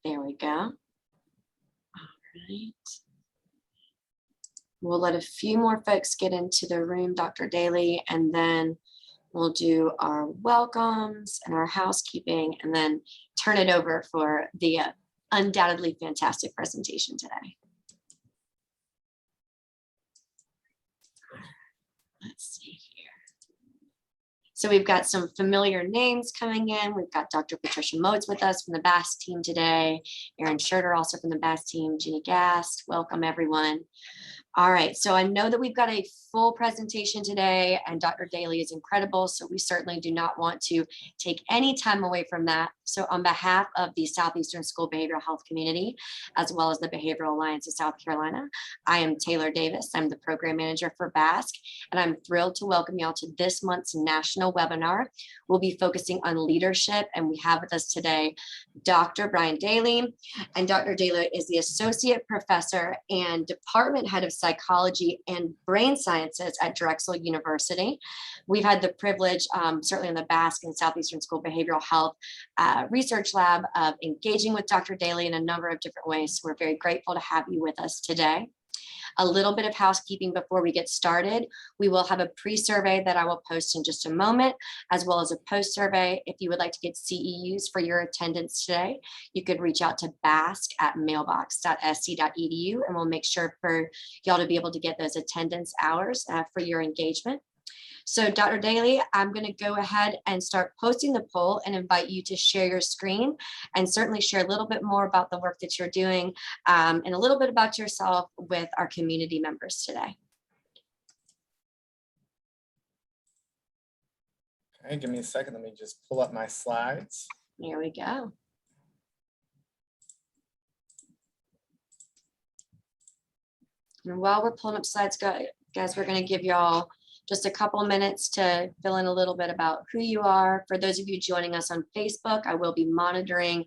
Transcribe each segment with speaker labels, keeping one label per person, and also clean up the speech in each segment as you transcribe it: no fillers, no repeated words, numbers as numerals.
Speaker 1: There we go. All right. We'll let a few more folks get into the room, Dr. Daly, and then we'll do our welcomes and our housekeeping, and then turn it over for the undoubtedly fantastic presentation today. Let's see here. So we've got some familiar names coming in. We've got Dr. Patricia Modes with us from the BASC team today. Erin Schroeder also from the BASC team. Ginny Gast, welcome everyone. All right, so I know that we've got a full presentation today and Dr. Daly is incredible, so we certainly do not want to take any time away from that. So on behalf of the Southeastern School Behavioral Health Community, as well as the Behavioral Alliance of South Carolina, I am Taylor Davis. I'm the program manager for BASC, and I'm thrilled to welcome y'all to this month's national webinar. We'll be focusing on leadership, and we have with us today Dr. Brian Daly. And Dr. Daly is the Associate Professor and Department Head of Psychology and Brain Sciences at Drexel University. We've had the privilege, certainly in the BASC and Southeastern School Behavioral Health Research Lab, of engaging with Dr. Daly in a number of different ways. So we're very grateful to have you with us today. A little bit of housekeeping before we get started. We will have a pre-survey that I will post in just a moment, as well as a post-survey. If you would like to get CEUs for your attendance today, you could reach out to basc@mailbox.sc.edu, and we'll make sure for y'all to be able to get those attendance hours for your engagement. So Dr. Daly, I'm going to go ahead and start posting the poll and invite you to share your screen and certainly share a little bit more about the work that you're doing and a little bit about yourself with our community members today.
Speaker 2: Okay, give me a second. Let me just pull up my slides.
Speaker 1: Here we go. And while we're pulling up slides, guys, we're going to give y'all just a couple minutes to fill in a little bit about who you are. For those of you joining us on Facebook, I will be monitoring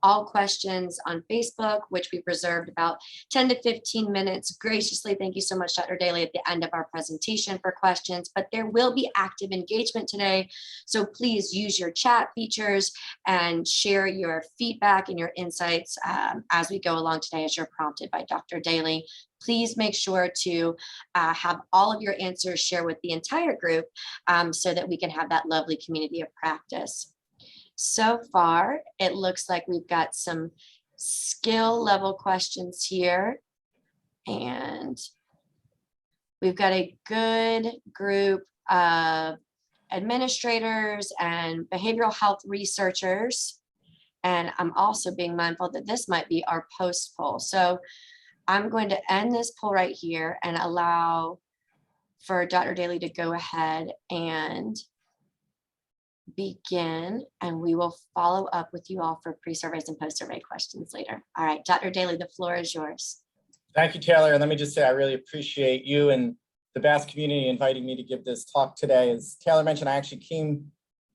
Speaker 1: all questions on Facebook, which we've reserved about 10 to 15 minutes. Graciously, thank you so much, Dr. Daly, at the end of our presentation for questions, but there will be active engagement today. So please use your chat features and share your feedback and your insights as we go along today, as you're prompted by Dr. Daly. Please make sure to have all of your answers shared with the entire group so that we can have that lovely community of practice. So far, it looks like we've got some skill level questions here. And we've got a good group of administrators and behavioral health researchers. And I'm also being mindful that this might be our post poll. So I'm going to end this poll right here and allow for Dr. Daly to go ahead and begin, and we will follow up with you all for pre-surveys and post-survey questions later. All right, Dr. Daly, the floor is yours.
Speaker 2: Thank you, Taylor. And let me just say, I really appreciate you and the BASC community inviting me to give this talk today. As Taylor mentioned, I actually came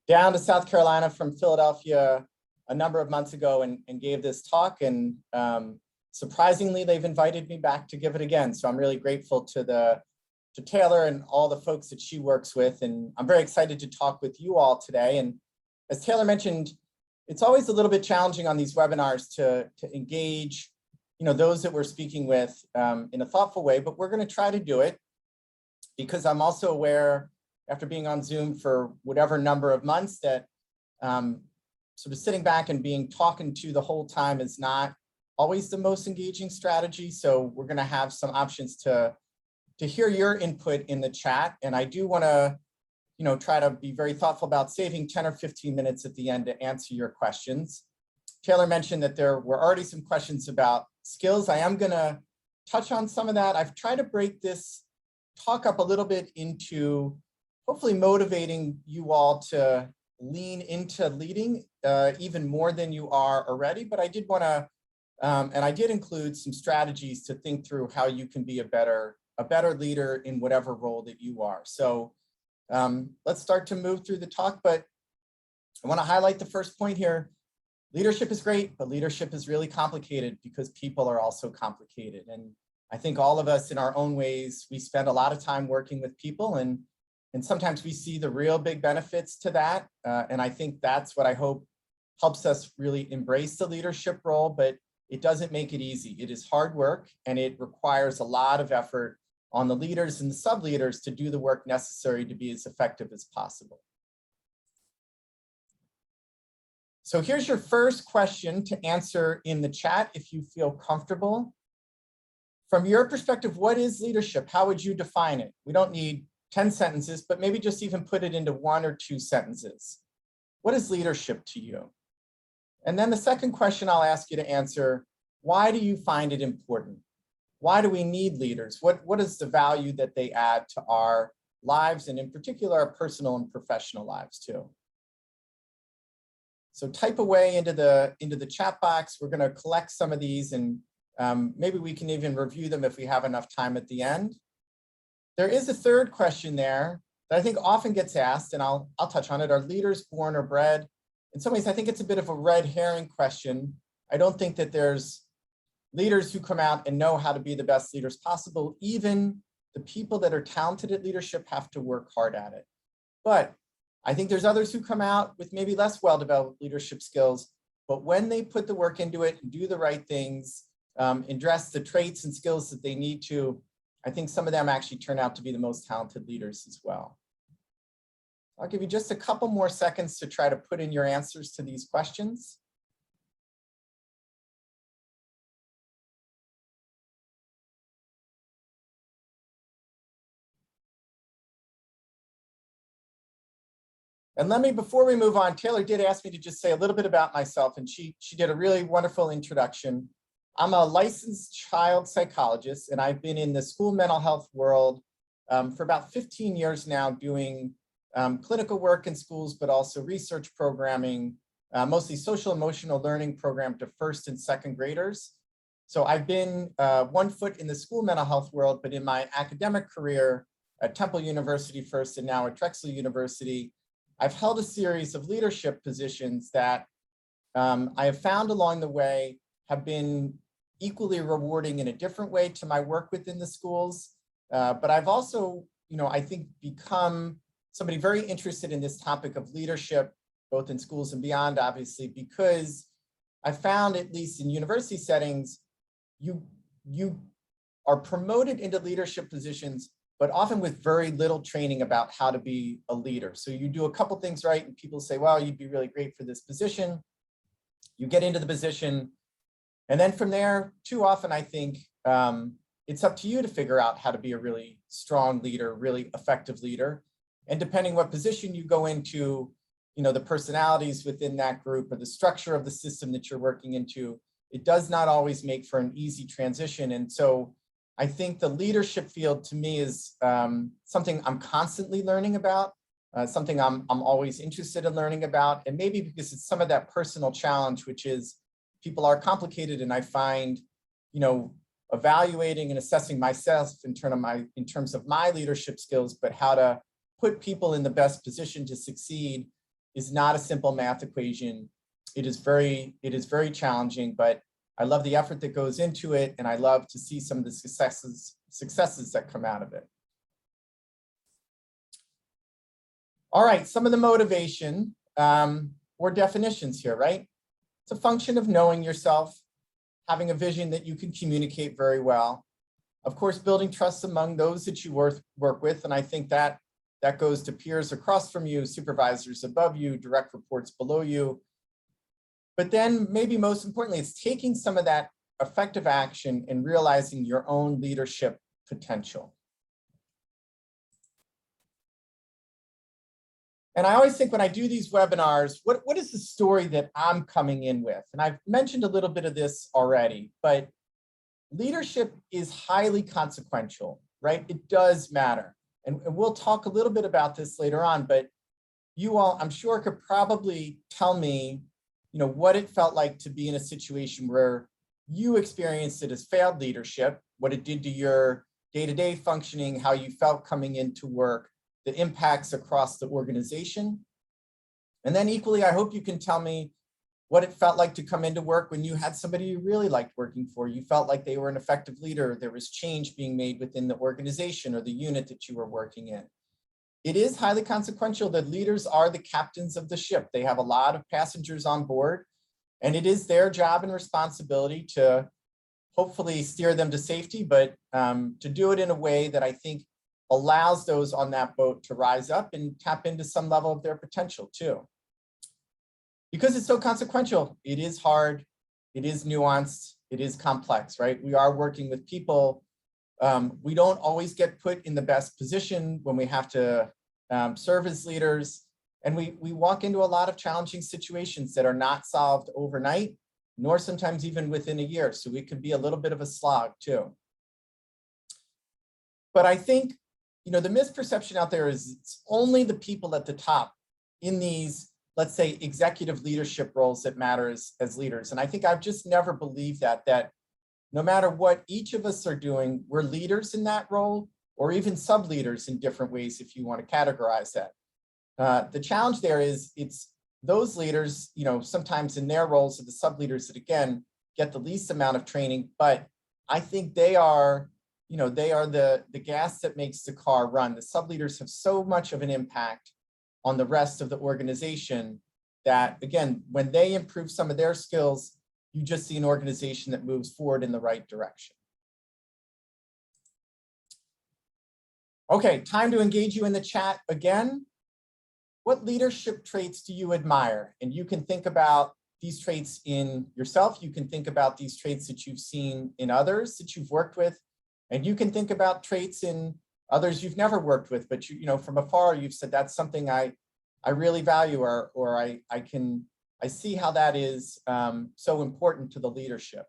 Speaker 2: down to South Carolina from Philadelphia a number of months ago and gave this talk, and surprisingly, they've invited me back to give it again. So I'm really grateful to Taylor and all the folks that she works with. And I'm very excited to talk with you all today. And as Taylor mentioned, it's always a little bit challenging on these webinars to engage, those that we're speaking with in a thoughtful way, but we're going to try to do it, because I'm also aware, after being on Zoom for whatever number of months, that sort of sitting back and being talking to the whole time is not always the most engaging strategy. So we're going to have some options to hear your input in the chat. And I do want to, try to be very thoughtful about saving 10 or 15 minutes at the end to answer your questions. Taylor mentioned that there were already some questions about skills. I am going to touch on some of that. I've tried to break this talk up a little bit into hopefully motivating you all to lean into leading even more than you are already. But I did want to, and I did include some strategies to think through how you can be a better leader in whatever role that you are. So let's start to move through the talk, but I want to highlight the first point here. Leadership is great, but leadership is really complicated because people are also complicated. And I think all of us in our own ways, we spend a lot of time working with people, and And sometimes we see the real big benefits to that. And I think that's what I hope helps us really embrace the leadership role, but it doesn't make it easy. It is hard work, and it requires a lot of effort on the leaders and the sub-leaders to do the work necessary to be as effective as possible. So here's your first question to answer in the chat if you feel comfortable. From your perspective, what is leadership? How would you define it? We don't need 10 sentences, but maybe just even put it into 1 or 2 sentences. What is leadership to you? And then the second question I'll ask you to answer, why do you find it important? Why do we need leaders? What is the value that they add to our lives, and in particular, our personal and professional lives too? So type away into the chat box. We're gonna collect some of these, and maybe we can even review them if we have enough time at the end. There is a third question there that I think often gets asked, and I'll touch on it. Are leaders born or bred? In some ways, I think it's a bit of a red herring question. I don't think that there's leaders who come out and know how to be the best leaders possible. Even the people that are talented at leadership have to work hard at it. But I think there's others who come out with maybe less well-developed leadership skills, but when they put the work into it and do the right things, address the traits and skills that they need to, I think some of them actually turn out to be the most talented leaders as well. I'll give you just a couple more seconds to try to put in your answers to these questions. And let me, before we move on, Taylor did ask me to just say a little bit about myself, and she did a really wonderful introduction. I'm a licensed child psychologist, and I've been in the school mental health world for about 15 years now, doing clinical work in schools, but also research programming, mostly social emotional learning program to first and second graders. So I've been 1 foot in the school mental health world, but in my academic career at Temple University first and now at Drexel University, I've held a series of leadership positions that I have found along the way have been equally rewarding in a different way to my work within the schools. But I've also, I think become somebody very interested in this topic of leadership, both in schools and beyond, obviously, because I found, at least in university settings, you are promoted into leadership positions, but often with very little training about how to be a leader. So you do a couple things right, and people say, well, you'd be really great for this position. You get into the position, and then from there, too often, I think it's up to you to figure out how to be a really strong leader, really effective leader. And depending what position you go into, the personalities within that group or the structure of the system that you're working into, it does not always make for an easy transition. And so I think the leadership field to me is something I'm constantly learning about, something I'm always interested in learning about, and maybe because it's some of that personal challenge, which is people are complicated, and I find, evaluating and assessing myself in terms of my leadership skills, but how to put people in the best position to succeed is not a simple math equation. It is very challenging, but I love the effort that goes into it, and I love to see some of the successes that come out of it. All right, some of the motivation or definitions here, right? It's a function of knowing yourself, having a vision that you can communicate very well. Of course, building trust among those that you work with, and I think that goes to peers across from you, supervisors above you, direct reports below you. But then maybe most importantly, it's taking some of that effective action and realizing your own leadership potential. And I always think when I do these webinars, what is the story that I'm coming in with? And I've mentioned a little bit of this already, but leadership is highly consequential, right? It does matter. And we'll talk a little bit about this later on, but you all, I'm sure, could probably tell me, what it felt like to be in a situation where you experienced it as failed leadership, what it did to your day-to-day functioning, how you felt coming into work, the impacts across the organization. And then equally, I hope you can tell me what it felt like to come into work when you had somebody you really liked working for. You felt like they were an effective leader. There was change being made within the organization or the unit that you were working in. it is highly consequential. The leaders are the captains of the ship. They have a lot of passengers on board, and it is their job and responsibility to hopefully steer them to safety, but to do it in a way that I think allows those on that boat to rise up and tap into some level of their potential too. Because it's so consequential, it is hard, it is nuanced, it is complex, right? We are working with people. We don't always get put in the best position when we have to serve as leaders. And we walk into a lot of challenging situations that are not solved overnight, nor sometimes even within a year. So it could be a little bit of a slog too. But I think, you know, the misperception out there is it's only the people at the top in these, let's say, executive leadership roles that matter as leaders. And I think I've just never believed that no matter what each of us are doing, we're leaders in that role, or even sub-leaders in different ways, if you want to categorize that. The challenge there is it's those leaders, you know, sometimes in their roles are the sub-leaders that, again, get the least amount of training, but I think they are, you know, they are the gas that makes the car run. The sub-leaders have so much of an impact on the rest of the organization that, again, when they improve some of their skills, you just see an organization that moves forward in the right direction. Okay, time to engage you in the chat again. What leadership traits do you admire? And you can think about these traits in yourself. You can think about these traits that you've seen in others that you've worked with. And you can think about traits in others you've never worked with, but you know, from afar, you've said that's something I really value, or I see how that is so important to the leadership.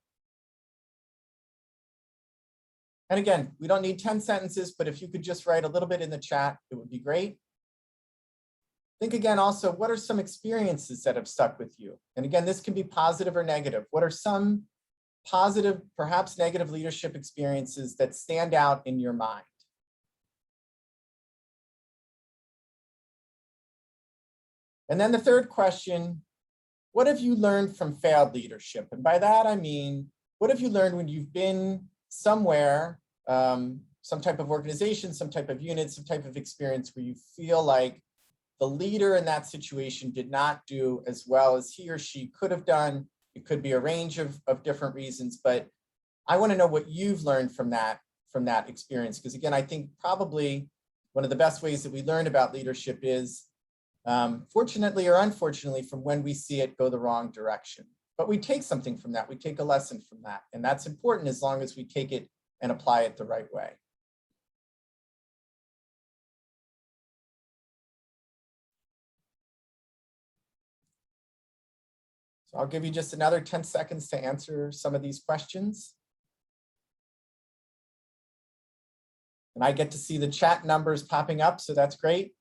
Speaker 2: And again, we don't need 10 sentences, but if you could just write a little bit in the chat, it would be great. Think again also, what are some experiences that have stuck with you? And again, this can be positive or negative. What are some positive, perhaps negative leadership experiences that stand out in your mind? And then the third question, what have you learned from failed leadership? And by that, I mean, what have you learned when you've been somewhere, some type of organization, some type of unit, some type of experience where you feel like the leader in that situation did not do as well as he or she could have done? It could be a range of different reasons, but I want to know what you've learned from that experience. Because again, I think probably one of the best ways that we learn about leadership is, fortunately or unfortunately, from when we see it go the wrong direction. But we take something from that, we take a lesson from that. And that's important as long as we take it and apply it the right way. So I'll give you just another 10 seconds to answer some of these questions. And I get to see the chat numbers popping up, so that's great.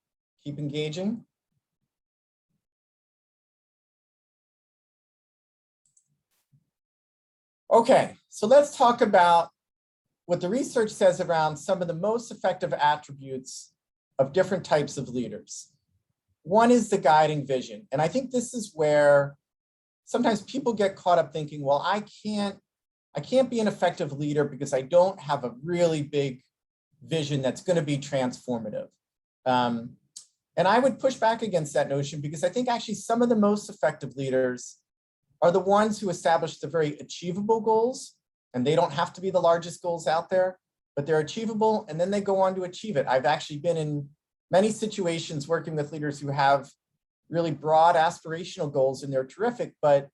Speaker 2: Keep engaging. Okay, so let's talk about what the research says around some of the most effective attributes of different types of leaders. One is the guiding vision. And I think this is where sometimes people get caught up thinking, well, I can't be an effective leader because I don't have a really big vision that's going to be transformative. And I would push back against that notion, because I think actually some of the most effective leaders are the ones who establish the very achievable goals, and they don't have to be the largest goals out there, but they're achievable, and then they go on to achieve it. I've actually been in many situations working with leaders who have really broad aspirational goals, and they're terrific, but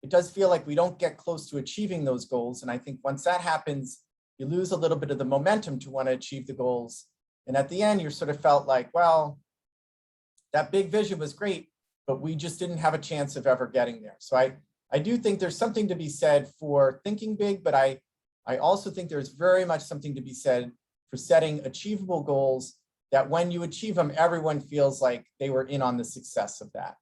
Speaker 2: it does feel like we don't get close to achieving those goals. And I think once that happens, you lose a little bit of the momentum to want to achieve the goals. And at the end, you're sort of felt like, well, that big vision was great, but we just didn't have a chance of ever getting there. So I do think there's something to be said for thinking big, but I also think there's very much something to be said for setting achievable goals that when you achieve them, everyone feels like they were in on the success of that.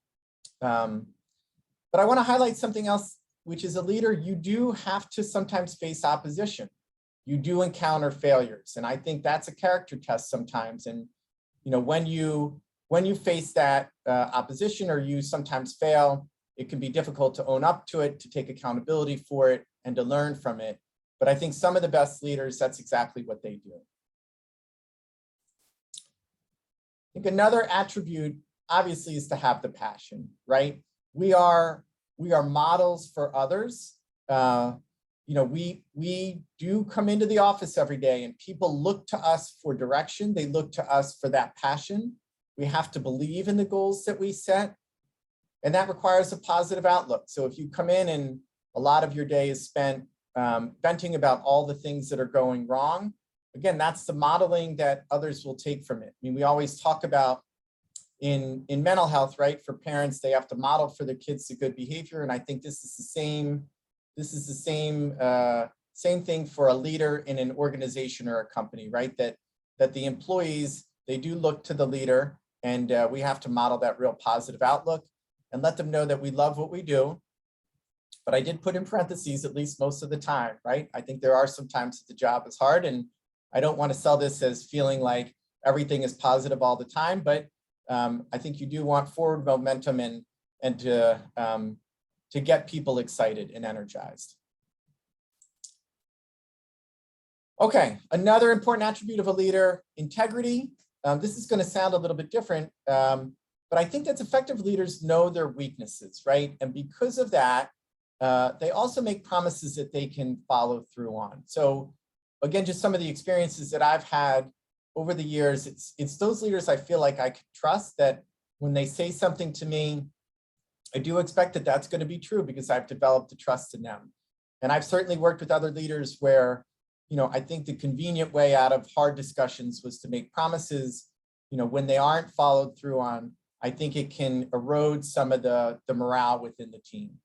Speaker 2: But I want to highlight something else, which is a leader, you do have to sometimes face opposition. You do encounter failures. And I think that's a character test sometimes. And you know, when you face that opposition, or you sometimes fail, it can be difficult to own up to it, to take accountability for it, and to learn from it. But I think some of the best leaders, that's exactly what they do. think another attribute obviously is to have the passion, right? We are models for others. We do come into the office every day and people look to us for direction. They look to us for that passion. We have to believe in the goals that we set, and that requires a positive outlook. So if you come in and a lot of your day is spent venting about all the things that are going wrong, again, that's the modeling that others will take from it. I mean, we always talk about in mental health, right? For parents, they have to model for their kids the good behavior. And I think this is the same thing for a leader in an organization or a company, right? That the employees, they do look to the leader, and we have to model that real positive outlook and let them know that we love what we do. But I did put in parentheses, at least most of the time, right? I think there are some times that the job is hard, and I don't want to sell this as feeling like everything is positive all the time, but I think you do want forward momentum and to get people excited and energized. Okay, another important attribute of a leader, integrity. This is going to sound a little bit different, but I think that effective leaders know their weaknesses, right? And because of that, they also make promises that they can follow through on. So again, just some of the experiences that I've had over the years, it's those leaders I feel like I can trust, that when they say something to me, I do expect that that's going to be true because I've developed the trust in them. And I've certainly worked with other leaders where, I think the convenient way out of hard discussions was to make promises, when they aren't followed through on. I think it can erode some of the morale within the team.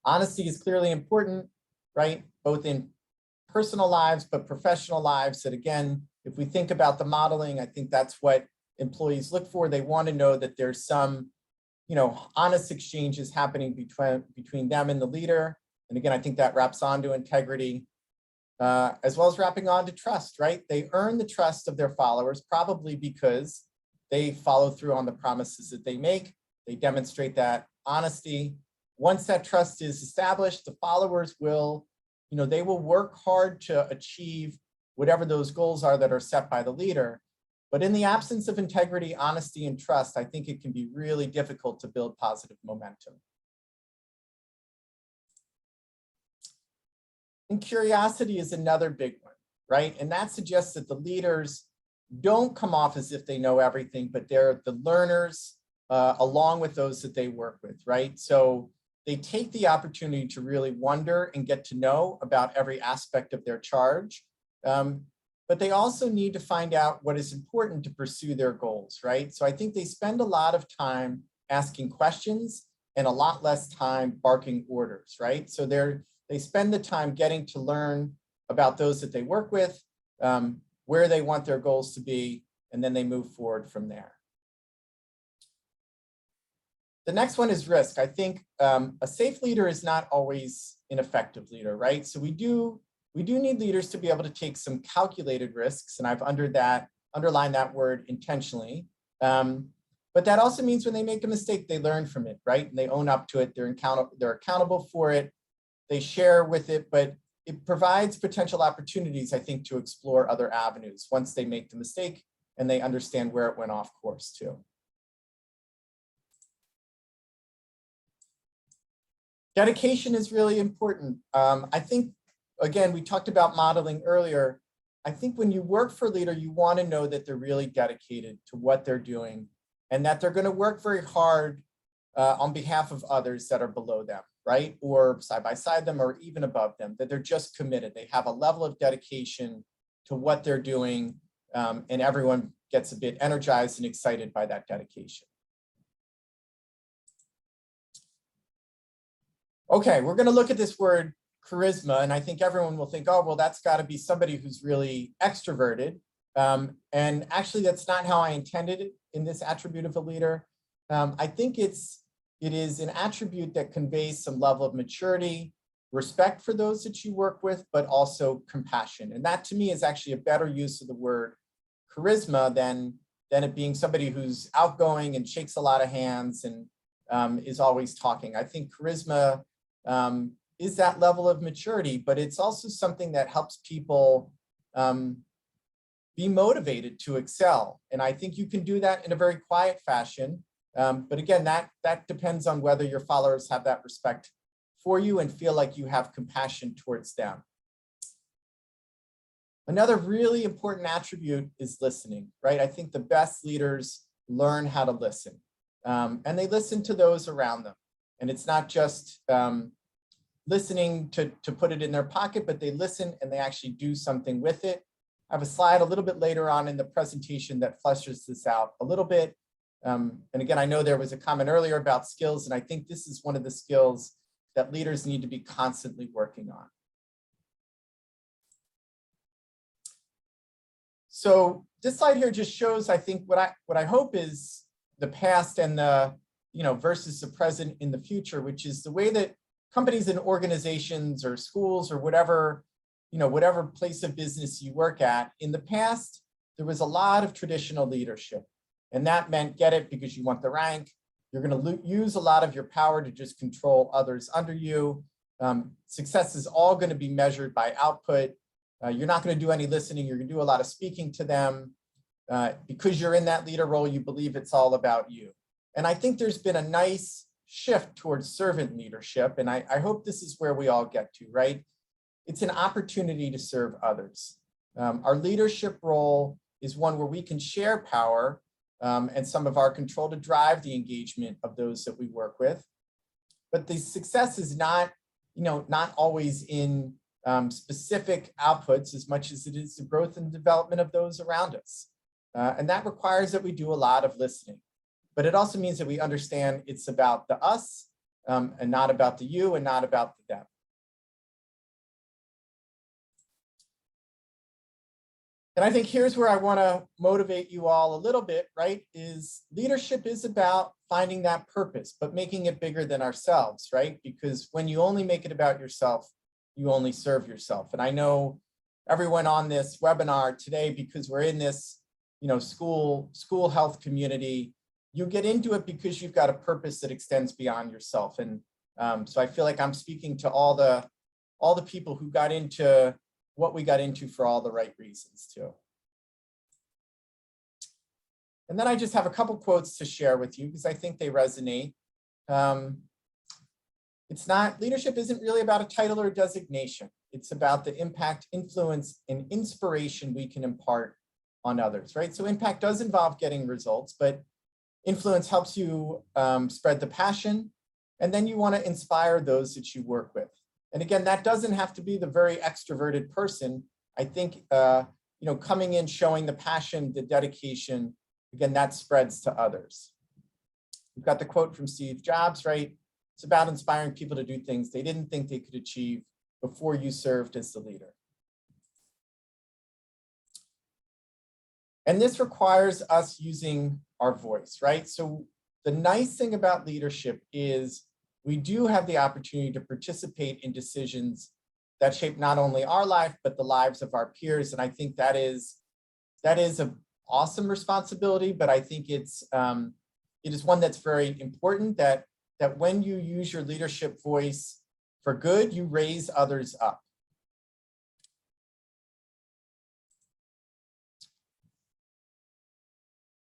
Speaker 2: Honesty is clearly important, right? Both in personal lives, but professional lives. That again, if we think about the modeling, I think that's what employees look for. They want to know that there's some, honest exchanges happening between them and the leader. And again, I think that wraps onto integrity, as well as wrapping on to trust, right? They earn the trust of their followers, probably because they follow through on the promises that they make. They demonstrate that honesty. Once that trust is established, the followers will, they will work hard to achieve whatever those goals are that are set by the leader. But in the absence of integrity, honesty, and trust, I think it can be really difficult to build positive momentum. And curiosity is another big one, right? And that suggests that the leaders don't come off as if they know everything, but they're the learners along with those that they work with, right? So they take the opportunity to really wonder and get to know about every aspect of their charge. But they also need to find out what is important to pursue their goals, right? So I think they spend a lot of time asking questions and a lot less time barking orders, right? So they spend the time getting to learn about those that they work with, where they want their goals to be, and then they move forward from there. The next one is risk. I think a safe leader is not always an effective leader, right? So we do need leaders to be able to take some calculated risks, and I've underlined that word intentionally. But that also means when they make a mistake, they learn from it, right? And they own up to it. They're accountable for it. They share with it, but it provides potential opportunities, I think, to explore other avenues once they make the mistake and they understand where it went off course too. Dedication is really important. I think, again, we talked about modeling earlier. I think when you work for a leader, you want to know that they're really dedicated to what they're doing and that they're going to work very hard on behalf of others that are below them, right? Or side by side them or even above them, that they're just committed. They have a level of dedication to what they're doing, and everyone gets a bit energized and excited by that dedication. Okay, we're going to look at this word charisma, and I think everyone will think, oh, well, that's got to be somebody who's really extroverted. And actually, that's not how I intended it in this attribute of a leader. I think it is an attribute that conveys some level of maturity, respect for those that you work with, but also compassion. And that to me is actually a better use of the word charisma than it being somebody who's outgoing and shakes a lot of hands and is always talking. I think charisma is that level of maturity, but it's also something that helps people be motivated to excel. And I think you can do that in a very quiet fashion. But again, that depends on whether your followers have that respect for you and feel like you have compassion towards them. Another really important attribute is listening, right? I think the best leaders learn how to listen, and they listen to those around them. And it's not just listening to put it in their pocket, but they listen and they actually do something with it. I have a slide a little bit later on in the presentation that fleshes this out a little bit. And again, I know there was a comment earlier about skills, and I think this is one of the skills that leaders need to be constantly working on. So this slide here just shows, I think, what I hope is the past and the, versus the present in the future, which is the way that companies and organizations or schools or whatever place of business you work at. In the past, there was a lot of traditional leadership, and that meant get it because you want the rank. You're going to use a lot of your power to just control others under you. Success is all going to be measured by output. You're not going to do any listening. You're going to do a lot of speaking to them. Because you're in that leader role, you believe it's all about you. And I think there's been a nice shift towards servant leadership. And I hope this is where we all get to, right? It's an opportunity to serve others. Our leadership role is one where we can share power and some of our control to drive the engagement of those that we work with. But the success is not always in specific outputs as much as it is the growth and development of those around us. And that requires that we do a lot of listening. But it also means that we understand it's about the us and not about the you and not about the them. And I think here's where I want to motivate you all a little bit, right? Is leadership is about finding that purpose, but making it bigger than ourselves, right? Because when you only make it about yourself, you only serve yourself. And I know everyone on this webinar today, because we're in this, school health community, you get into it because you've got a purpose that extends beyond yourself. And so I feel like I'm speaking to all the people who got into what we got into for all the right reasons too. And then I just have a couple quotes to share with you because I think they resonate. Leadership isn't really about a title or a designation. It's about the impact, influence, and inspiration we can impart on others, right? So impact does involve getting results, but influence helps you spread the passion, and then you want to inspire those that you work with. And again, that doesn't have to be the very extroverted person. I think, coming in, showing the passion, the dedication, again, that spreads to others. We've got the quote from Steve Jobs, right? It's about inspiring people to do things they didn't think they could achieve before you served as the leader. And this requires us using our voice, right? So the nice thing about leadership is we do have the opportunity to participate in decisions that shape not only our life, but the lives of our peers. And I think that is an awesome responsibility, but I think it is one that's very important, that when you use your leadership voice for good, you raise others up.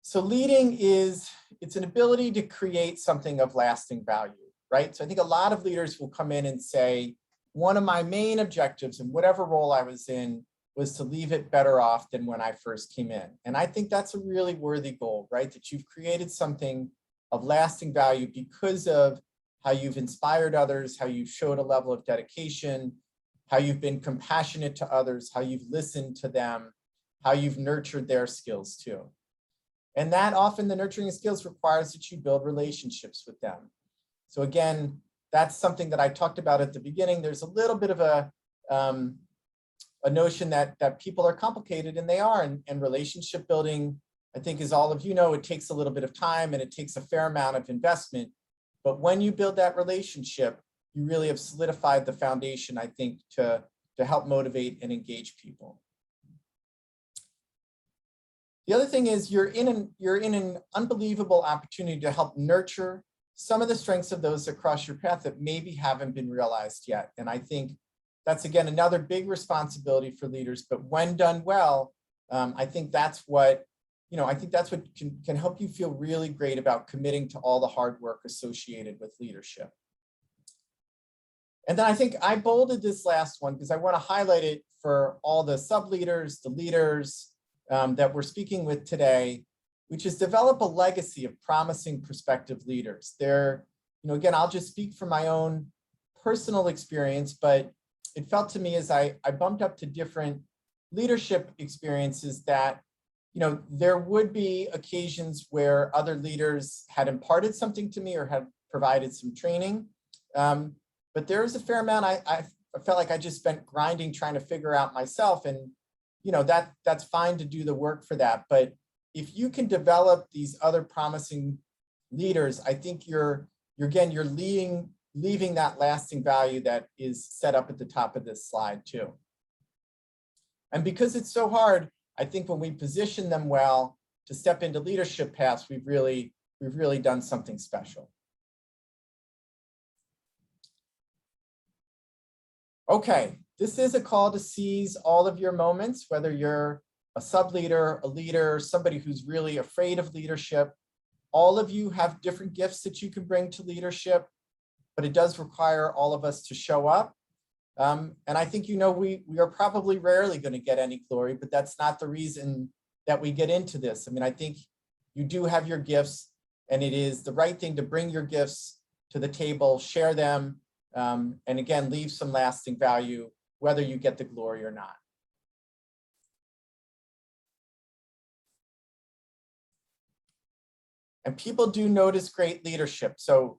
Speaker 2: So leading it's an ability to create something of lasting value, right? So I think a lot of leaders will come in and say, one of my main objectives in whatever role I was in was to leave it better off than when I first came in. And I think that's a really worthy goal, right? That you've created something of lasting value because of how you've inspired others, how you've showed a level of dedication, how you've been compassionate to others, how you've listened to them, how you've nurtured their skills too. And that often the nurturing of skills requires that you build relationships with them. So again, that's something that I talked about at the beginning. There's a little bit of a notion that people are complicated, and they are, and relationship building, I think, as all of you know, it takes a little bit of time and it takes a fair amount of investment. But when you build that relationship, you really have solidified the foundation, I think, to help motivate and engage people. The other thing is you're in an unbelievable opportunity to help nurture some of the strengths of those that cross your path that maybe haven't been realized yet. And I think that's, again, another big responsibility for leaders. But when done well, I think that's what, I think that's what can help you feel really great about committing to all the hard work associated with leadership. And then I think I bolded this last one because I want to highlight it for all the sub-leaders, the leaders that we're speaking with today, which is develop a legacy of promising prospective leaders. They're, again, I'll just speak from my own personal experience, but it felt to me as I bumped up to different leadership experiences that, there would be occasions where other leaders had imparted something to me or had provided some training. But there was a fair amount I felt like I just spent grinding trying to figure out myself. And, that's fine to do the work for that. But if you can develop these other promising leaders, I think you're leaving that lasting value that is set up at the top of this slide too. And because it's so hard, I think when we position them well to step into leadership paths, we've really done something special. Okay, this is a call to seize all of your moments, whether you're a sub-leader, a leader, somebody who's really afraid of leadership. All of you have different gifts that you can bring to leadership, but it does require all of us to show up. And I think, we are probably rarely going to get any glory, but that's not the reason that we get into this. I mean, I think you do have your gifts, and it is the right thing to bring your gifts to the table, share them, and again, leave some lasting value, whether you get the glory or not. And people do notice great leadership. So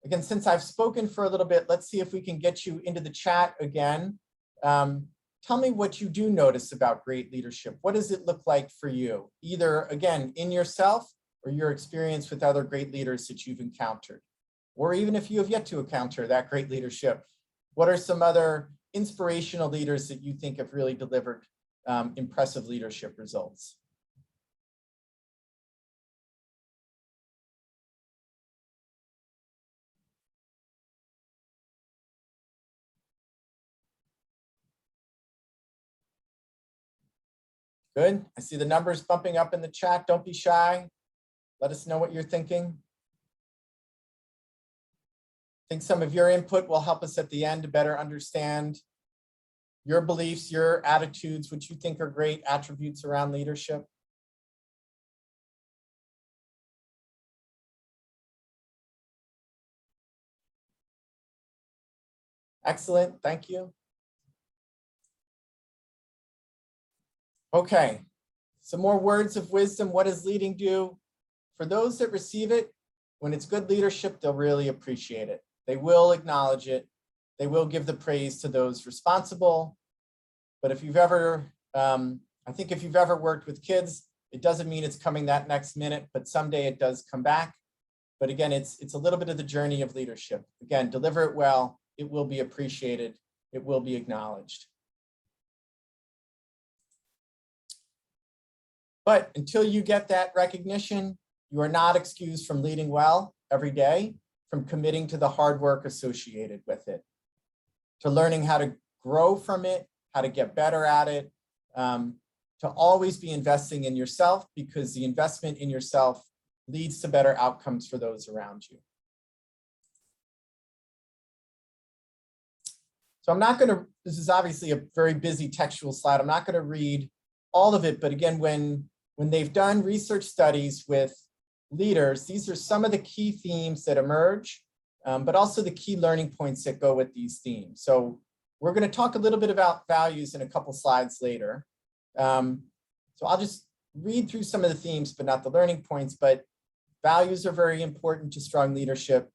Speaker 2: again, since I've spoken for a little bit, let's see if we can get you into the chat again. Tell me what you do notice about great leadership. What does it look like for you? Either, again, in yourself or your experience with other great leaders that you've encountered. Or even if you have yet to encounter that great leadership, what are some other inspirational leaders that you think have really delivered impressive leadership results? Good. I see the numbers bumping up in the chat. Don't be shy. Let us know what you're thinking. I think some of your input will help us at the end to better understand your beliefs, your attitudes, what you think are great attributes around leadership. Excellent. Thank you. Okay, some more words of wisdom. What does leading do? For those that receive it, when it's good leadership, they'll really appreciate it. They will acknowledge it. They will give the praise to those responsible. But if you've ever, I think if you've ever worked with kids, it doesn't mean it's coming that next minute, but someday it does come back. But again, it's a little bit of the journey of leadership. Again, deliver it well. It will be appreciated. It will be acknowledged. But until you get that recognition, you are not excused from leading well every day, from committing to the hard work associated with it, to learning how to grow from it, how to get better at it, to always be investing in yourself, because the investment in yourself leads to better outcomes for those around you. So I'm not going to, this is obviously a very busy textual slide. I'm not going to read all of it, but again, when they've done research studies with leaders, these are some of the key themes that emerge, but also the key learning points that go with these themes. So we're going to talk a little bit about values in a couple slides later. So I'll just read through some of the themes, but not the learning points. But values are very important to strong leadership,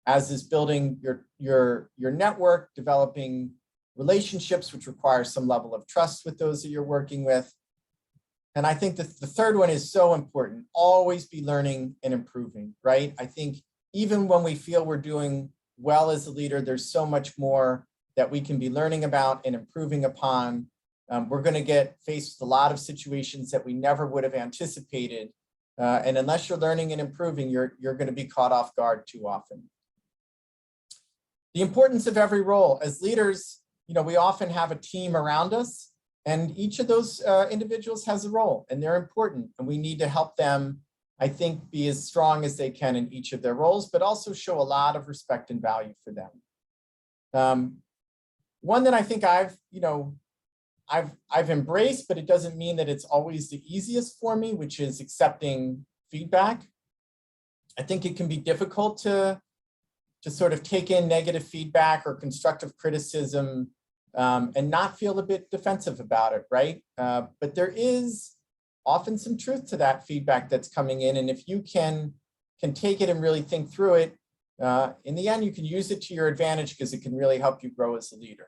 Speaker 2: as is building your network, developing relationships, which require some level of trust with those that you're working with. And I think that the third one is so important. Always be learning and improving, right? I think even when we feel we're doing well as a leader, there's so much more that we can be learning about and improving upon. We're going to get faced with a lot of situations that we never would have anticipated. And unless you're learning and improving, you're going to be caught off guard too often. The importance of every role. As leaders, we often have a team around us. And each of those individuals has a role, and they're important, and we need to help them, I think, be as strong as they can in each of their roles, but also show a lot of respect and value for them. One that I think I've embraced, but it doesn't mean that it's always the easiest for me, which is accepting feedback. I think it can be difficult to sort of take in negative feedback or constructive criticism and not feel a bit defensive about it, right? But there is often some truth to that feedback that's coming in. And if you can take it and really think through it, in the end, you can use it to your advantage because it can really help you grow as a leader.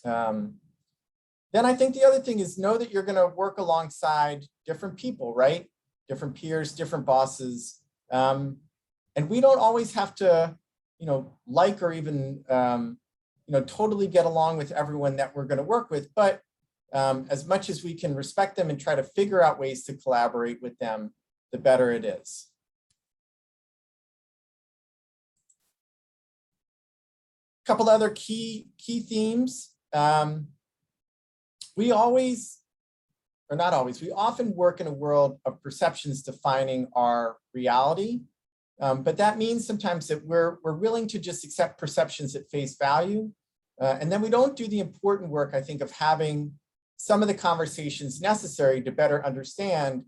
Speaker 2: Then I think the other thing is know that you're going to work alongside different people, right? Different peers, different bosses. And we don't always have to, like or even, totally get along with everyone that we're going to work with. But as much as we can respect them and try to figure out ways to collaborate with them, the better it is. A couple other key themes. We often work in a world of perceptions defining our reality. But that means sometimes that we're willing to just accept perceptions at face value. And then we don't do the important work, I think, of having some of the conversations necessary to better understand,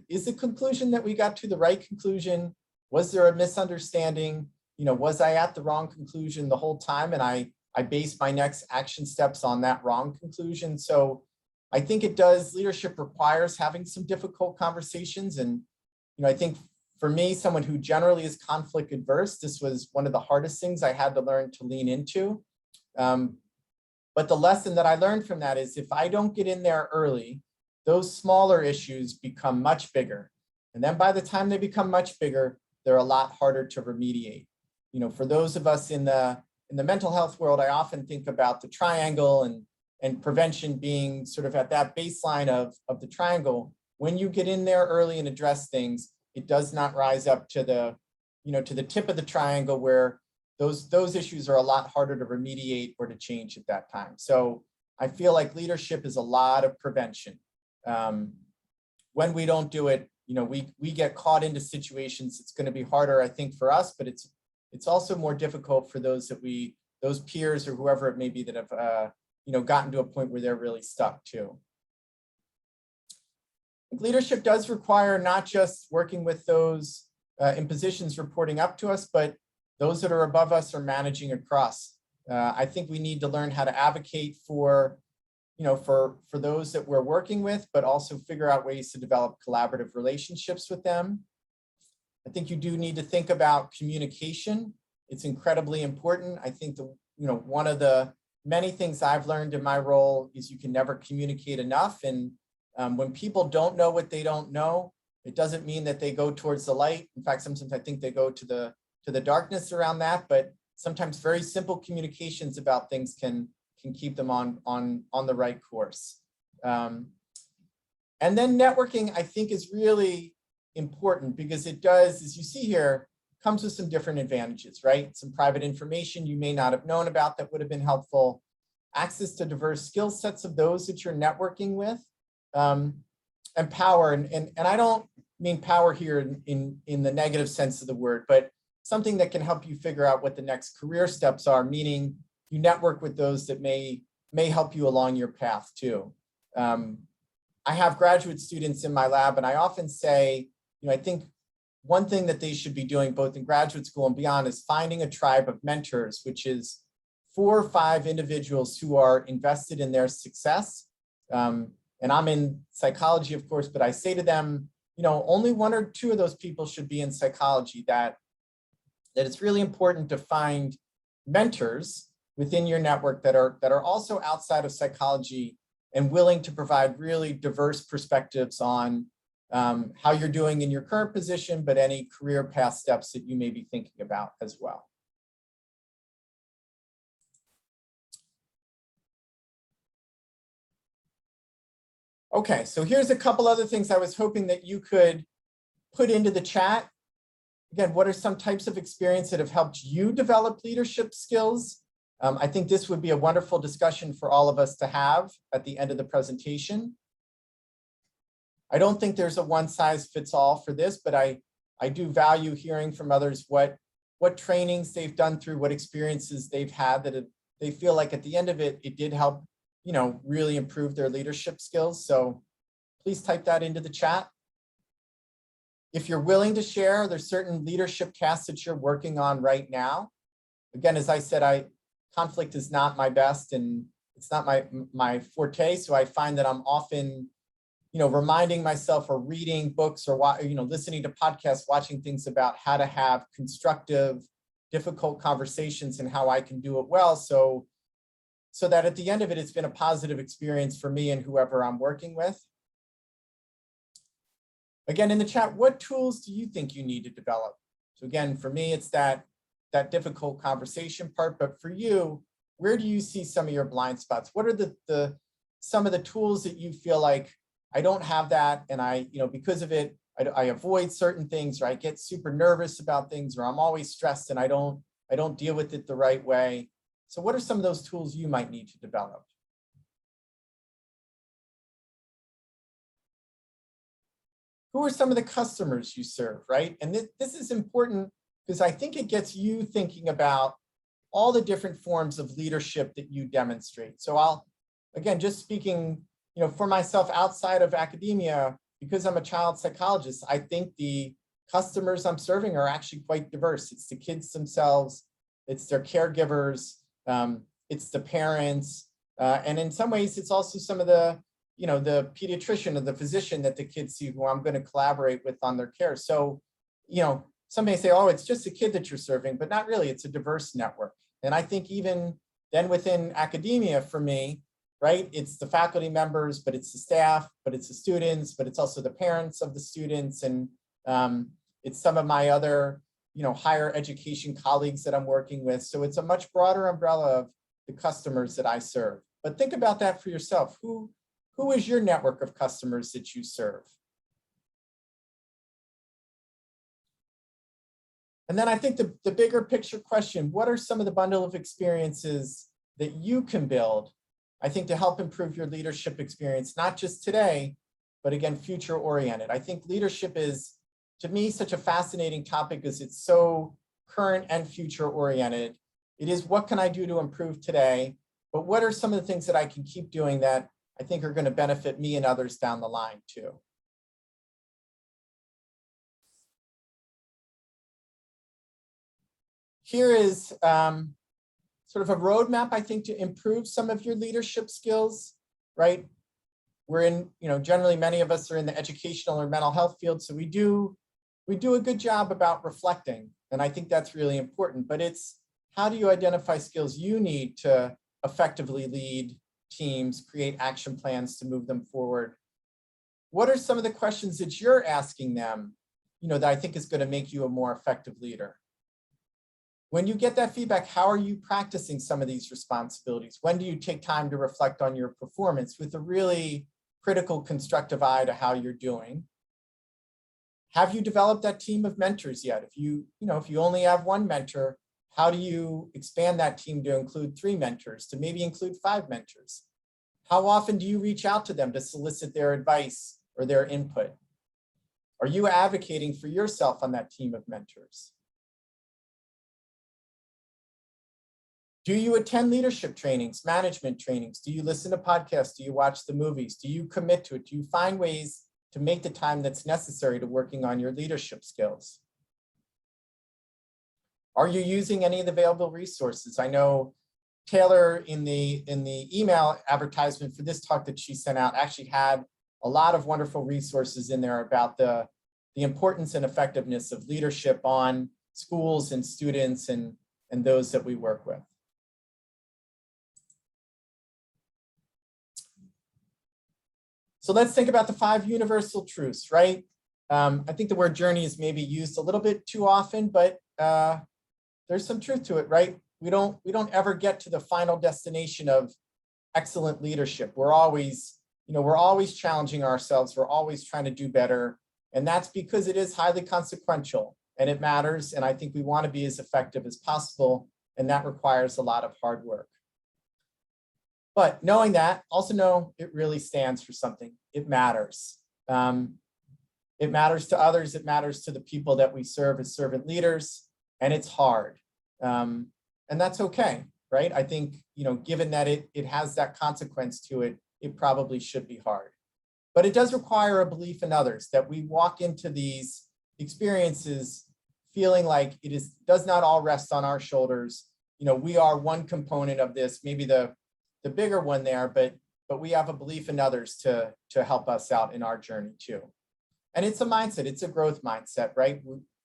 Speaker 2: is the conclusion that we got to the right conclusion? Was there a misunderstanding? Was I at the wrong conclusion the whole time? And I based my next action steps on that wrong conclusion. So I think leadership requires having some difficult conversations. And, I think for me, someone who generally is conflict adverse, this was one of the hardest things I had to learn to lean into. But the lesson that I learned from that is if I don't get in there early, those smaller issues become much bigger. And then by the time they become much bigger, they're a lot harder to remediate. For those of us in the mental health world, I often think about the triangle and prevention being sort of at that baseline of the triangle. When you get in there early and address things, it does not rise up to the tip of the triangle where those issues are a lot harder to remediate or to change at that time. So I feel like leadership is a lot of prevention. When we don't do it, we get caught into situations. It's going to be harder, I think, for us, but it's also more difficult for those peers or whoever it may be that have gotten to a point where they're really stuck too. Leadership does require not just working with those in positions reporting up to us, but those that are above us or managing across. I think we need to learn how to advocate for those that we're working with, but also figure out ways to develop collaborative relationships with them. I think you do need to think about communication. It's incredibly important. I think one of the many things I've learned in my role is you can never communicate enough. And when people don't know what they don't know, it doesn't mean that they go towards the light. In fact, sometimes I think they go to the darkness around that. But sometimes very simple communications about things can keep them on the right course. And then networking, I think, is really important because it does, as you see here, comes with some different advantages, right? Some private information you may not have known about that would have been helpful, access to diverse skill sets of those that you're networking with, and power. And I don't mean power here in the negative sense of the word, but something that can help you figure out what the next career steps are, meaning you network with those that may help you along your path too. I have graduate students in my lab, and I often say, I think one thing that they should be doing both in graduate school and beyond is finding a tribe of mentors, which is 4 or 5 individuals who are invested in their success. And I'm in psychology, of course, but I say to them, only 1 or 2 of those people should be in psychology, that it's really important to find mentors within your network that are also outside of psychology and willing to provide really diverse perspectives on how you're doing in your current position, but any career path steps that you may be thinking about as well. Okay, so here's a couple other things I was hoping that you could put into the chat. Again, what are some types of experience that have helped you develop leadership skills? I think this would be a wonderful discussion for all of us to have at the end of the presentation. I don't think there's a one size fits all for this, but I do value hearing from others what trainings they've done through, what experiences they've had that they feel like at the end of it, it did help, really improve their leadership skills. So please type that into the chat. If you're willing to share, there's certain leadership tasks that you're working on right now. Again, as I said, conflict is not my best and it's not my forte. So I find that I'm often, reminding myself or reading books or, listening to podcasts, watching things about how to have constructive, difficult conversations and how I can do it well. So that at the end of it, it's been a positive experience for me and whoever I'm working with. Again, in the chat, what tools do you think you need to develop? So again, for me, it's that difficult conversation part, but for you, where do you see some of your blind spots? What are some of the tools that you feel like I don't have that, and because of it, I avoid certain things, or I get super nervous about things, or I'm always stressed and I don't deal with it the right way. So what are some of those tools you might need to develop? Who are some of the customers you serve, right? And this is important because I think it gets you thinking about all the different forms of leadership that you demonstrate. So again, just speaking, for myself outside of academia, because I'm a child psychologist, I think the customers I'm serving are actually quite diverse. It's the kids themselves, it's their caregivers, it's the parents, and in some ways, it's also some of the pediatrician or the physician that the kids see who I'm going to collaborate with on their care. So, some may say, oh, it's just a kid that you're serving, but not really. It's a diverse network. And I think even then within academia for me, right, it's the faculty members, but it's the staff, but it's the students, but it's also the parents of the students. And it's some of my other, higher education colleagues that I'm working with. So it's a much broader umbrella of the customers that I serve. But think about that for yourself. Who is your network of customers that you serve? And then I think the bigger picture question, what are some of the bundle of experiences that you can build, I think, to help improve your leadership experience, not just today, but again, future oriented. I think leadership is, to me, such a fascinating topic because it's so current and future oriented. It is, what can I do to improve today? But what are some of the things that I can keep doing that I think are going to benefit me and others down the line too? Here is sort of a roadmap, I think, to improve some of your leadership skills, right? We're in, generally many of us are in the educational or mental health field, so we do a good job about reflecting, and I think that's really important, but it's how do you identify skills you need to effectively lead teams, create action plans to move them forward? What are some of the questions that you're asking them, that I think is going to make you a more effective leader? When you get that feedback, how are you practicing some of these responsibilities? When do you take time to reflect on your performance with a really critical, constructive eye to how you're doing? Have you developed that team of mentors yet? If you only have one mentor, how do you expand that team to include 3 mentors, to maybe include 5 mentors? How often do you reach out to them to solicit their advice or their input? Are you advocating for yourself on that team of mentors? Do you attend leadership trainings, management trainings? Do you listen to podcasts? Do you watch the movies? Do you commit to it? Do you find ways to make the time that's necessary to working on your leadership skills? Are you using any of the available resources? I know Taylor in the email advertisement for this talk that she sent out actually had a lot of wonderful resources in there about the importance and effectiveness of leadership on schools and students and those that we work with. So let's think about the 5 universal truths, right? I think the word journey is maybe used a little bit too often, but there's some truth to it, right? We don't ever get to the final destination of excellent leadership. We're always challenging ourselves. We're always trying to do better. And that's because it is highly consequential and it matters. And I think we want to be as effective as possible and that requires a lot of hard work. But knowing that, also know it really stands for something. It matters. It matters to others. It matters to the people that we serve as servant leaders, and it's hard. And that's okay, right? I think, given that it has that consequence to it, it probably should be hard. But it does require a belief in others, that we walk into these experiences feeling like does not all rest on our shoulders. We are one component of this, maybe the bigger one there, but we have a belief in others to help us out in our journey too. And it's a mindset, it's a growth mindset, right?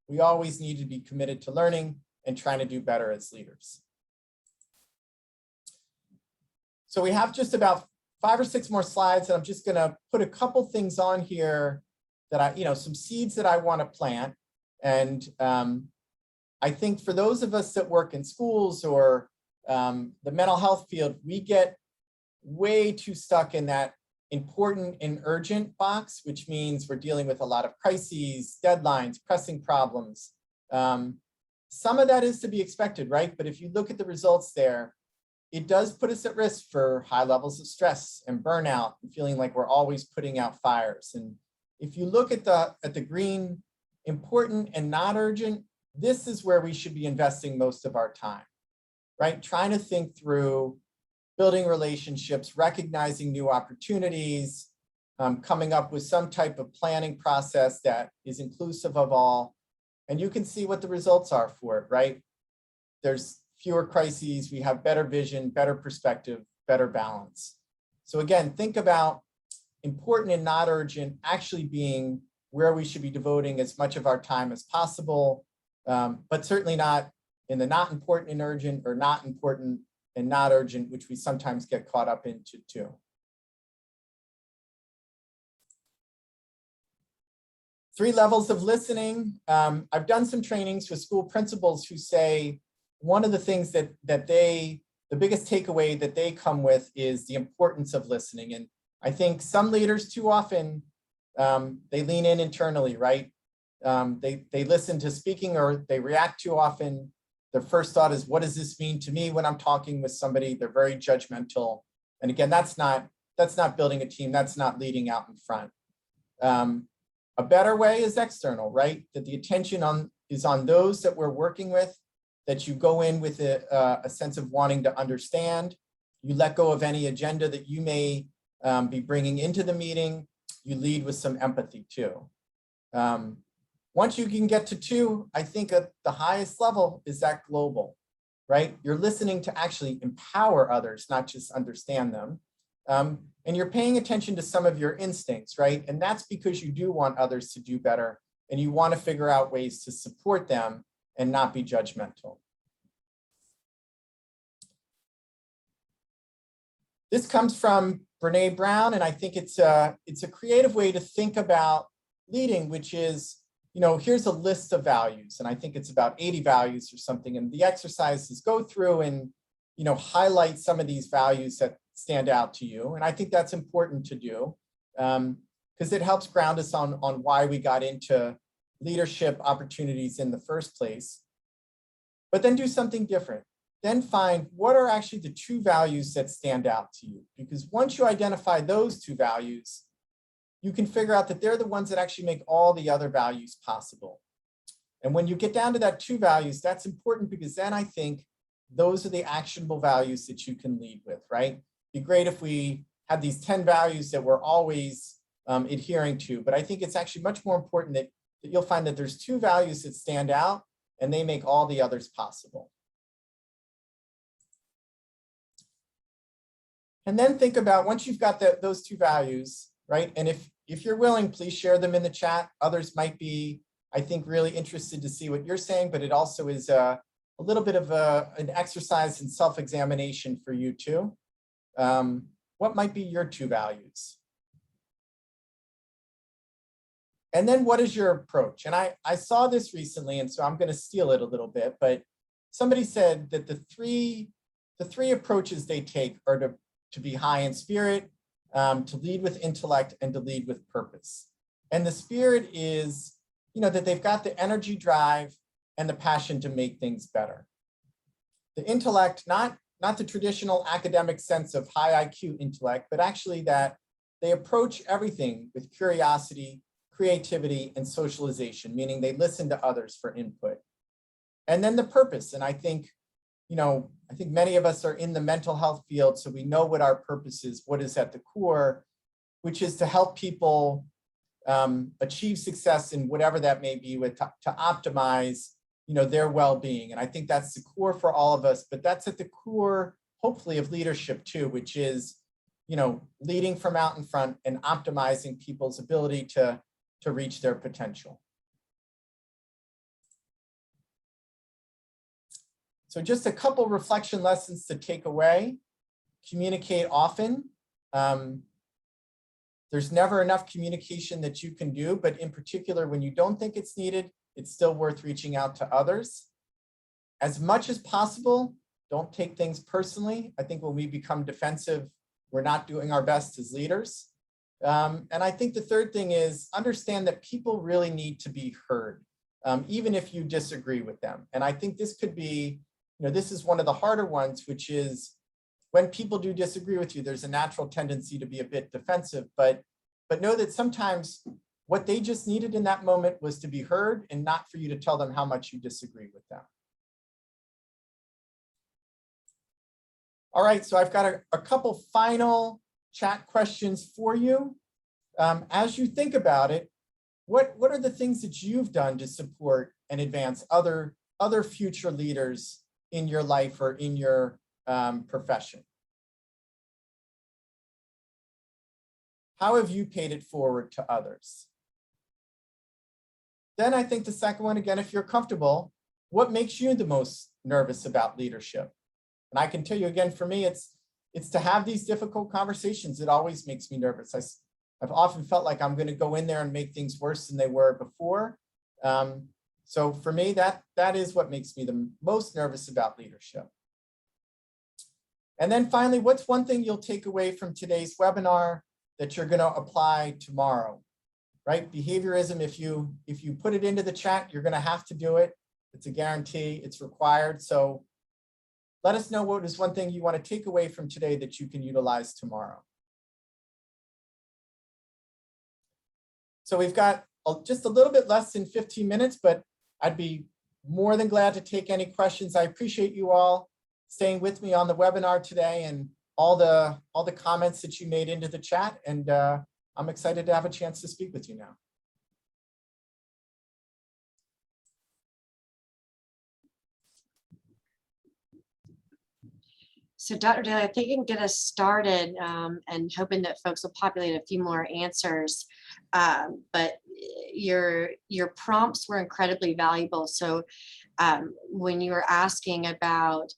Speaker 2: We always need to be committed to learning and trying to do better as leaders. So we have just about 5 or 6 more slides, and I'm just gonna put a couple things on here that some seeds that I wanna plant. And I think for those of us that work in schools or the mental health field, we get way too stuck in that important and urgent box, which means we're dealing with a lot of crises, deadlines, pressing problems. Some of that is to be expected, right? But if you look at the results there, it does put us at risk for high levels of stress and burnout and feeling like we're always putting out fires. And if you look at the green, important and not urgent, this is where we should be investing most of our time, right? Trying to think through building relationships, recognizing new opportunities, coming up with some type of planning process that is inclusive of all. And you can see what the results are for it, right? There's fewer crises, we have better vision, better perspective, better balance. So again, think about important and not urgent actually being where we should be devoting as much of our time as possible, but certainly not in the not important and urgent, or not important and not urgent, which we sometimes get caught up into too. Three levels of listening. I've done some trainings with school principals who say one of the things that the biggest takeaway that they come with is the importance of listening. And I think some leaders too often, they lean in internally, right? They listen to speaking, or they react too often. Their first thought is, what does this mean to me when I'm talking with somebody? They're very judgmental. And again, that's not building a team. That's not leading out in front. A better way is external, right? That the attention is on those that we're working with, that you go in with a sense of wanting to understand. You let go of any agenda that you may be bringing into the meeting. You lead with some empathy too. Once you can get to 2, I think at the highest level is that global, right? You're listening to actually empower others, not just understand them. And you're paying attention to some of your instincts, right? And that's because you do want others to do better, and you want to figure out ways to support them and not be judgmental. This comes from Brene Brown, and I think it's a creative way to think about leading, which is, here's a list of values, and I think it's about 80 values or something. And the exercise is go through and, highlight some of these values that stand out to you. And I think that's important to do because it helps ground us on why we got into leadership opportunities in the first place. But then do something different. Then find what are actually the 2 values that stand out to you. Because once you identify those 2 values, you can figure out that they're the ones that actually make all the other values possible. And when you get down to that 2 values, that's important, because then I think those are the actionable values that you can lead with, right? It'd be great if we had these 10 values that we're always adhering to, but I think it's actually much more important that you'll find that there's 2 values that stand out and they make all the others possible. And then think about, once you've got those 2 values, right? And if you're willing, please share them in the chat. Others might be, I think, really interested to see what you're saying, but it also is a little bit of an exercise in self-examination for you too. What might be your 2 values? And then what is your approach? And I saw this recently, and so I'm going to steal it a little bit, but somebody said that the three approaches they take are to be high in spirit, to lead with intellect, and to lead with purpose. And the spirit is, that they've got the energy, drive, and the passion to make things better. the intellect, not the traditional academic sense of high IQ intellect, but actually that they approach everything with curiosity, creativity, and socialization, meaning they listen to others for input. And then the purpose. And I think, I think many of us are in the mental health field, so we know what our purpose is, what is at the core, which is to help people achieve success in whatever that may be, to optimize their well-being. And I think that's the core for all of us, but that's at the core, hopefully, of leadership too, which is, leading from out in front and optimizing people's ability to reach their potential. So just a couple reflection lessons to take away. Communicate often. There's never enough communication that you can do, but in particular, when you don't think it's needed, it's still worth reaching out to others. As much as possible, don't take things personally. I think when we become defensive, we're not doing our best as leaders. And I think the third thing is understand that people really need to be heard, even if you disagree with them. And I think this could be, this is one of the harder ones, which is when people do disagree with you, there's a natural tendency to be a bit defensive, but know that sometimes what they just needed in that moment was to be heard and not for you to tell them how much you disagree with them. All right, so I've got a couple final chat questions for you. As you think about it, what are the things that you've done to support and advance other future leaders in your life or in your profession? How have you paid it forward to others? Then I think the second one, again, if you're comfortable, what makes you the most nervous about leadership? And I can tell you again, for me, it's to have these difficult conversations. It always makes me nervous. I've often felt like I'm going to go in there and make things worse than they were before. So for me, that is what makes me the most nervous about leadership. And then finally, what's one thing you'll take away from today's webinar that you're going to apply tomorrow? Right? Behaviorism, if you put it into the chat, you're going to have to do it. It's a guarantee, it's required. So let us know what is one thing you want to take away from today that you can utilize tomorrow. So we've got just a little bit less than 15 minutes, but I'd be more than glad to take any questions. I appreciate you all staying with me on the webinar today and all the comments that you made into the chat. And I'm excited to have a chance to speak with you now.
Speaker 1: So Dr. Daly, I think you can get us started and hoping that folks will populate a few more answers. But your prompts were incredibly valuable. So when you were asking about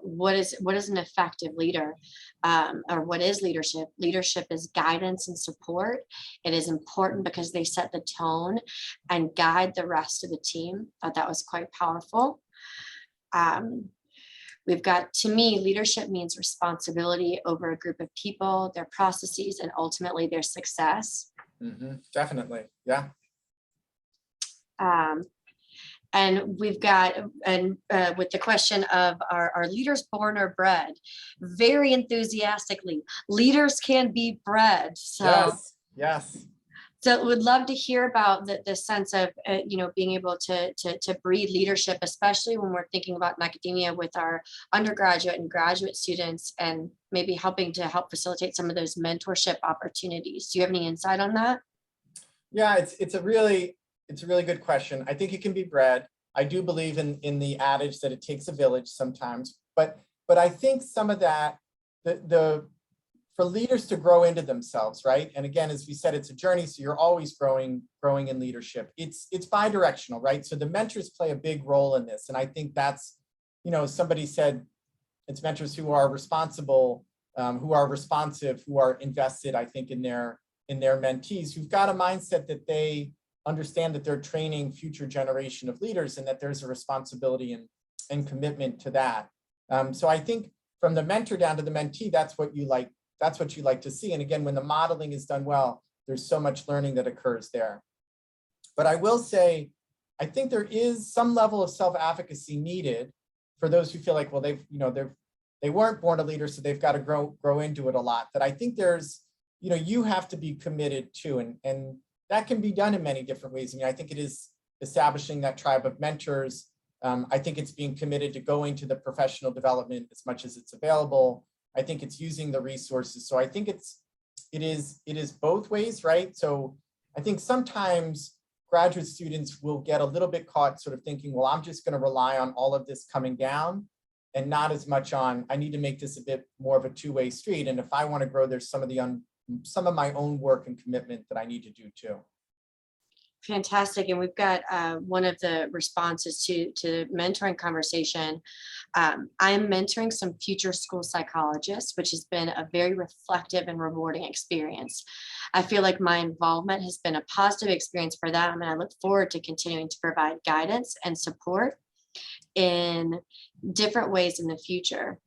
Speaker 1: what is an effective leader, or what is leadership? Leadership is guidance and support. It is important because they set the tone and guide the rest of the team. I thought that was quite powerful. We've got, to me, leadership means responsibility over a group of people, their processes, and ultimately their success.
Speaker 2: Definitely, yeah.
Speaker 1: And we've got, with the question of are leaders born or bred? Very enthusiastically, leaders can be bred. So,
Speaker 2: yes.
Speaker 1: So would love to hear about the sense of, being able to breed leadership, especially when we're thinking about in academia with our undergraduate and graduate students, and maybe help facilitate some of those mentorship opportunities. Do you have any insight on that?
Speaker 2: Yeah, it's a really good question. I think it can be bred. I do believe in the adage that it takes a village sometimes, but I think some of that, for leaders to grow into themselves, right? And again, as we said, it's a journey, so you're always growing in leadership. It's bi-directional, right? So the mentors play a big role in this. And I think that's, somebody said, it's mentors who are responsible, who are responsive, who are invested, I think, in their mentees, who've got a mindset that they understand that they're training future generation of leaders and that there's a responsibility and commitment to that. So I think from the mentor down to the mentee, that's what you like to see. And again, when the modeling is done well, there's so much learning that occurs there. But I will say, I think there is some level of self-advocacy needed for those who feel like, well, they weren't born a leader, so they've got to grow into it a lot, that I think there's, you have to be committed to, and that can be done in many different ways. I mean, I think it is establishing that tribe of mentors. I think it's being committed to going to the professional development as much as it's available. I think it's using the resources. So I think it is both ways, right? So I think sometimes graduate students will get a little bit caught sort of thinking, well, I'm just going to rely on all of this coming down and not as much on, I need to make this a bit more of a two-way street. And if I want to grow, there's some of my own work and commitment that I need to do too.
Speaker 1: Fantastic. And we've got one of the responses to mentoring conversation. I'm mentoring some future school psychologists, which has been a very reflective and rewarding experience. I feel like my involvement has been a positive experience for them, and I look forward to continuing to provide guidance and support in different ways in the future.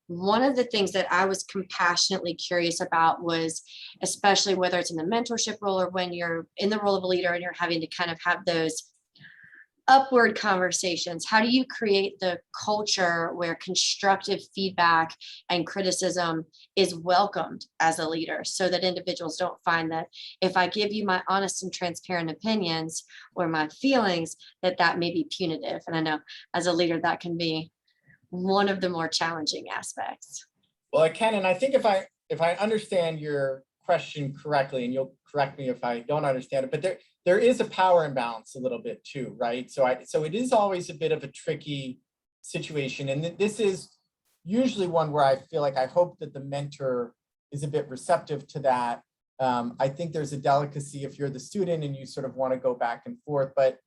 Speaker 1: One of the things that I was compassionately curious about was, especially whether it's in the mentorship role or when you're in the role of a leader and you're having to kind of have those upward conversations, how do you create the culture where constructive feedback and criticism is welcomed as a leader, so that individuals don't find that if I give you my honest and transparent opinions or my feelings, that may be punitive. And I know as a leader that can be one of the more challenging aspects.
Speaker 2: Well, I can, and I think if I understand your question correctly, and you'll correct me if I don't understand it, but there is a power imbalance a little bit too, right? So it is always a bit of a tricky situation, and this is usually one where I feel like I hope that the mentor is a bit receptive to that. I think there's a delicacy if you're the student and you sort of want to go back and forth, but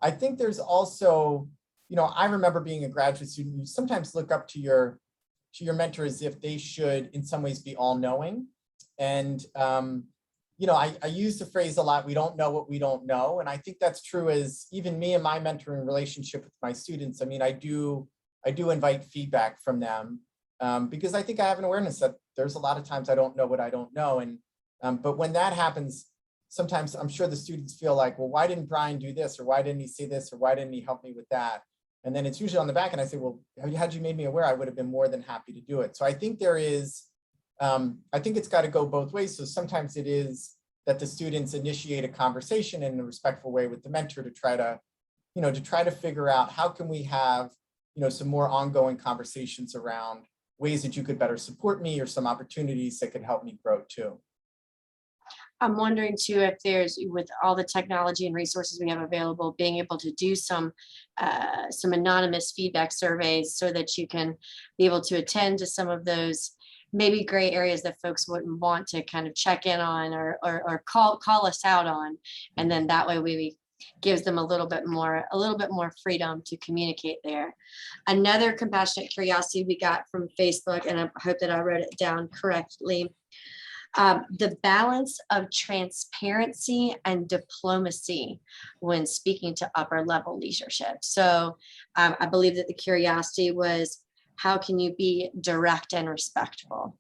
Speaker 2: I think there's also, I remember being a graduate student, you sometimes look up to your mentor as if they should in some ways be all-knowing. And, I use the phrase a lot, we don't know what we don't know. And I think that's true as even me and my mentoring relationship with my students. I mean, I do invite feedback from them because I think I have an awareness that there's a lot of times I don't know what I don't know. And, but when that happens, sometimes I'm sure the students feel like, well, why didn't Brian do this? Or why didn't he say this? Or why didn't he help me with that? And then it's usually on the back and I say, well, had you made me aware, I would have been more than happy to do it. So I think there is, I think it's got to go both ways. So sometimes it is that the students initiate a conversation in a respectful way with the mentor to try to figure out how can we have, some more ongoing conversations around ways that you could better support me or some opportunities that could help me grow too.
Speaker 1: I'm wondering too, if there's, with all the technology and resources we have available, being able to do some anonymous feedback surveys so that you can be able to attend to some of those maybe gray areas that folks wouldn't want to kind of check in on or call us out on. And then that way we gives them a little bit more freedom to communicate there. Another compassionate curiosity we got from Facebook, and I hope that I wrote it down correctly. The balance of transparency and diplomacy when speaking to upper level leadership. So I believe that the curiosity was, how can you be direct and respectful?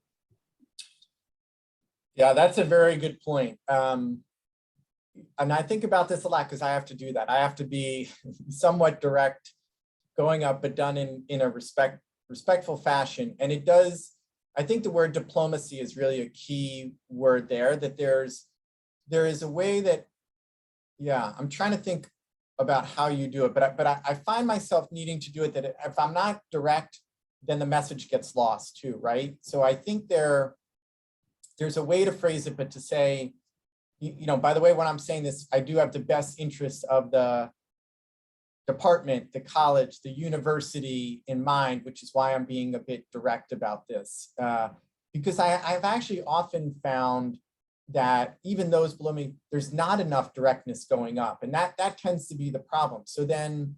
Speaker 2: Yeah, that's a very good point. And I think about this a lot because I have to do that. I have to be somewhat direct going up, but done in a respectful fashion. And it does, I think the word diplomacy is really a key word there, that there is a way that, yeah, I'm trying to think about how you do it, but I find myself needing to do it that if I'm not direct, then the message gets lost too, right? So I think there's a way to phrase it, but to say, by the way, when I'm saying this, I do have the best interest of the department, the college, the university in mind, which is why I'm being a bit direct about this. Because I've actually often found that even those below me, there's not enough directness going up, and that tends to be the problem. So then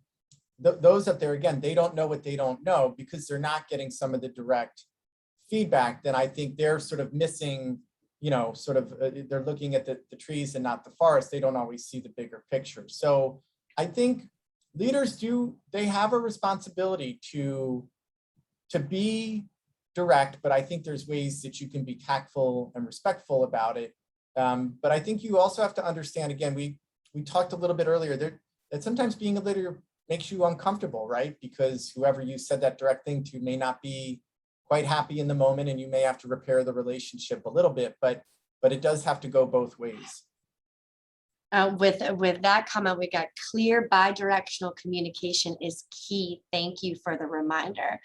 Speaker 2: those up there, again, they don't know what they don't know because they're not getting some of the direct feedback. Then I think they're sort of missing, they're looking at the trees and not the forest. They don't always see the bigger picture. So I think leaders they have a responsibility to be direct, but I think there's ways that you can be tactful and respectful about it. But I think you also have to understand, again, we talked a little bit earlier that sometimes being a makes you uncomfortable, right? Because whoever you said that direct thing to may not be quite happy in the moment, and you may have to repair the relationship a little bit, but it does have to go both ways.
Speaker 1: With that comment, we got clear bi-directional communication is key. Thank you for the reminder.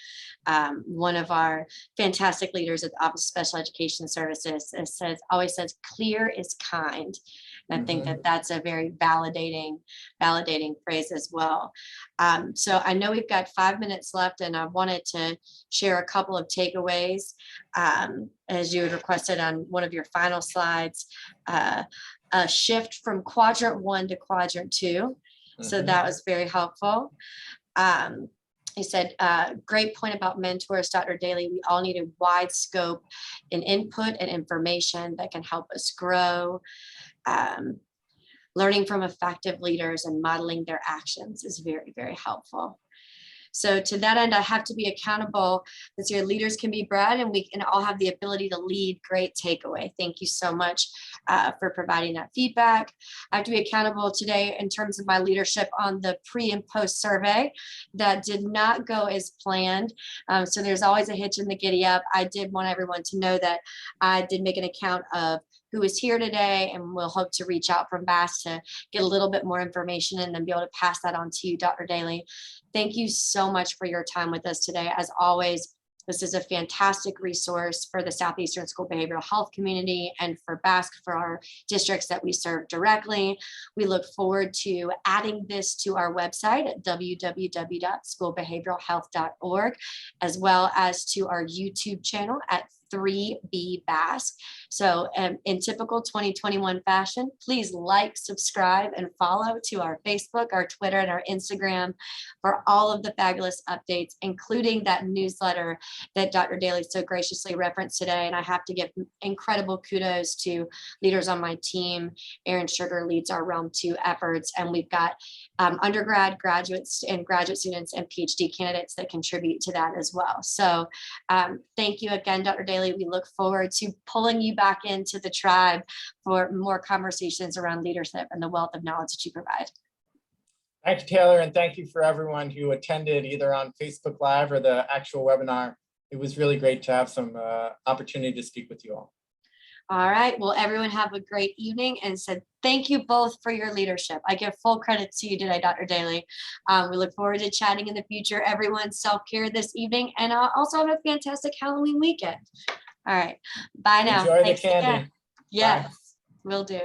Speaker 1: One of our fantastic leaders at the Office of Special Education Services always says, clear is kind. And I think that that's a very validating phrase as well. So I know we've got 5 minutes left, and I wanted to share a couple of takeaways, as you had requested on one of your final slides. A shift from quadrant 1 to quadrant 2. So that was very helpful. He said, great point about mentors, Dr. Daly. We all need a wide scope in input and information that can help us grow. Learning from effective leaders and modeling their actions is very, very helpful. So to that end, I have to be accountable that your leaders can be bred, and we can all have the ability to lead. Great takeaway. Thank you so much for providing that feedback. I have to be accountable today in terms of my leadership on the pre and post survey that did not go as planned. So there's always a hitch in the giddy up. I did want everyone to know that I did make an account of who is here today, and we'll hope to reach out from BASS to get a little bit more information and then be able to pass that on to you, Dr. Daly. Thank you so much for your time with us today. As always, this is a fantastic resource for the Southeastern School Behavioral Health community and for BASC, for our districts that we serve directly. We look forward to adding this to our website at www.schoolbehavioralhealth.org, as well as to our YouTube channel at 3B BASC. So in typical 2021 fashion, please like, subscribe, and follow to our Facebook, our Twitter, and our Instagram for all of the fabulous updates, including that newsletter that Dr. Daly so graciously referenced today. And I have to give incredible kudos to leaders on my team. Aaron Sugar leads our Realm 2 efforts, and we've got undergrad, graduates, and graduate students and PhD candidates that contribute to that as well. So thank you again, Dr. Daly. We look forward to pulling you back into the tribe for more conversations around leadership and the wealth of knowledge that you provide.
Speaker 2: Thank you, Taylor, and thank you for everyone who attended either on Facebook Live or the actual webinar. It was really great to have some opportunity to speak with you all.
Speaker 1: All right. Well, everyone have a great evening, and said thank you both for your leadership. I give full credit to you today, Dr. Daly. We look forward to chatting in the future. Everyone self-care this evening, and also have a fantastic Halloween weekend. All right. Bye now.
Speaker 2: Enjoy
Speaker 1: Thanks
Speaker 2: the candy.
Speaker 1: again. Yes,
Speaker 2: Bye.
Speaker 1: will do.